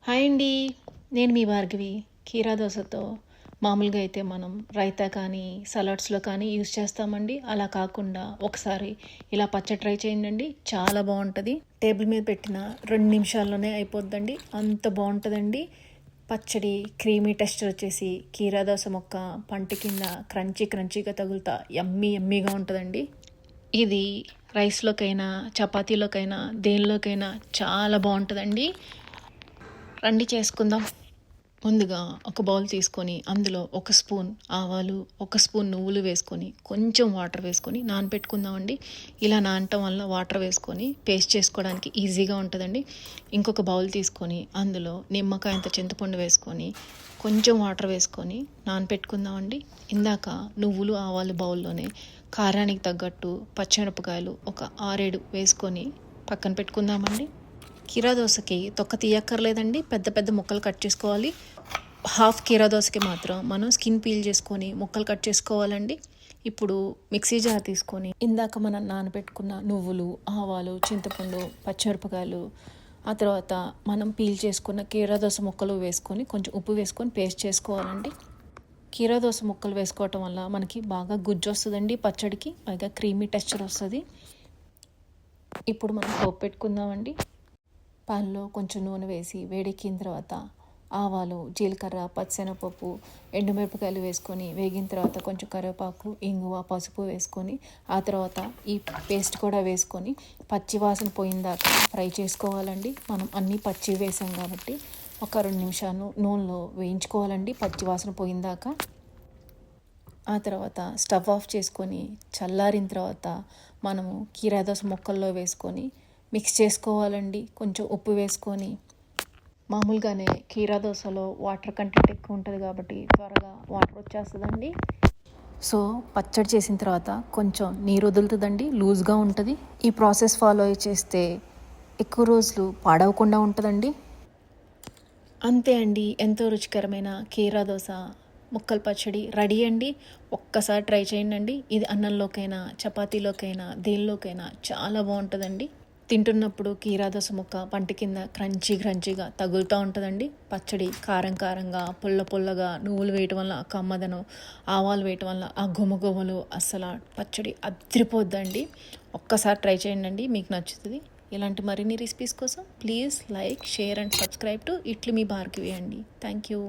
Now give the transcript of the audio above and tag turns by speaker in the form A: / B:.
A: Hi అండి. నేను మీ భార్గవి. కీరా దోసతో మామూలుగా అయితే మనం రైతా కానీ సలాడ్స్లో కానీ యూస్ చేస్తామండి. అలా కాకుండా ఒకసారి ఇలా పచ్చడి ట్రై చేయండి, చాలా బాగుంటుంది. టేబుల్ మీద పెట్టిన 2 నిమిషాల్లోనే అయిపోద్దండి, అంత బాగుంటుందండి. పచ్చడి క్రీమీ టెక్స్చర్ వచ్చేసి కీరా దోస మొక్క పంట కింద క్రంచీగా తగులుతా యమ్మీగా ఉంటుందండి. ఇది రైస్లోకైనా చపాతీలోకైనా దేనిలోకైనా చాలా బాగుంటుందండి. రండి చేసుకుందాం. ముందుగా ఒక బౌల్ తీసుకొని అందులో 1 స్పూన్ ఆవాలు, 1 స్పూన్ నువ్వులు వేసుకొని కొంచెం వాటర్ వేసుకొని నానబెట్టుకుందామండి. ఇలా నానటం వల్ల వాటర్ వేసుకొని పేస్ట్ చేసుకోవడానికి ఈజీగా ఉంటుందండి. ఇంకొక బౌల్ తీసుకొని అందులో నిమ్మకాయంత చింతపండు వేసుకొని కొంచెం వాటర్ వేసుకొని నానబెట్టుకుందామండి. ఇందాక నువ్వులు ఆవాలు బౌల్లోనే కారానికి తగ్గట్టు పచ్చిమిరపకాయలు ఒక 6-7 వేసుకొని పక్కన పెట్టుకుందామండి. కీరా దోసకి తొక్క తీయక్కర్లేదండి, పెద్ద ముక్కలు కట్ చేసుకోవాలి. హాఫ్ కీరా దోసకి మాత్రం మనం స్కిన్ పీల్ చేసుకొని ముక్కలు కట్ చేసుకోవాలండి. ఇప్పుడు మిక్సీ జార్ తీసుకొని ఇందాక మనం నానబెట్టుకున్న నువ్వులు, ఆవాలు, చింతపండు, పచ్చిమిరపకాయలు, ఆ తర్వాత మనం పీల్ చేసుకున్న కీరా దోస ముక్కలు వేసుకొని కొంచెం ఉప్పు వేసుకొని పేస్ట్ చేసుకోవాలండి. కీరా దోస ముక్కలు వేసుకోవటం వల్ల మనకి బాగా గుజ్జు వస్తుందండి పచ్చడికి, పైగా క్రీమీ టెక్స్చర్ వస్తుంది. ఇప్పుడు మనం పోపు పెట్టుకుందామండి. పాన్లో కొంచెం నూనె వేసి వేడెక్కిన తర్వాత ఆవాలు, జీలకర్ర, పచ్చిశనగపప్పు, ఎండుమిరపకాయలు వేసుకొని వేగిన తర్వాత కొంచెం కరివేపాకు, ఇంగువ, పసుపు వేసుకొని ఆ తర్వాత ఈ పేస్ట్ కూడా వేసుకొని పచ్చి వాసన పోయిందాకా ఫ్రై చేసుకోవాలండి. మనం అన్నీ పచ్చి వేసాం కాబట్టి ఒక 2 నిమిషాలు నూనెలో వేయించుకోవాలండి పచ్చి వాసన పోయిందాకా. ఆ తర్వాత స్టవ్ ఆఫ్ చేసుకొని చల్లారిన తర్వాత మనము కీరా దోస ముక్కల్లో వేసుకొని మిక్స్ చేసుకోవాలండి. కొంచెం ఉప్పు వేసుకొని, మామూలుగానే కీరా దోసలో వాటర్ కంటెంట్ ఎక్కువ ఉంటుంది కాబట్టి త్వరగా వాటర్ వచ్చేస్తుందండి. సో పచ్చడి చేసిన తర్వాత కొంచెం నీరు వదులుతుందండి, లూజ్గా ఉంటుంది. ఈ ప్రాసెస్ ఫాలో చేస్తే ఎక్కువ రోజులు పాడవకుండా ఉంటుందండి. అంతే అండి, ఎంతో రుచికరమైన కీరా దోస ముక్కల పచ్చడి రెడీ అండి. ఒక్కసారి ట్రై చేయండి. ఇది అన్నంలోకైనా చపాతీలోకైనా దేనిలోకైనా చాలా బాగుంటుందండి. తింటున్నప్పుడు కీరా దోస ముక్క పంట కింద క్రంచీగా తగులుతూ ఉంటుందండి. పచ్చడి కారంగా, పుల్లగా, నువ్వులు వేయటం వల్ల ఆ కమ్మదనం, ఆవాలు వేయటం వల్ల ఆ గుమగుమలు, అస్సలు పచ్చడి అదిరిపోద్దండి. ఒక్కసారి ట్రై చేయండి, మీకు నచ్చుతుంది. ఇలాంటి మరిన్ని రెసిపీస్ కోసం please like, share and subscribe to ఇట్లు మీ భార్గవి అండి. Thank you.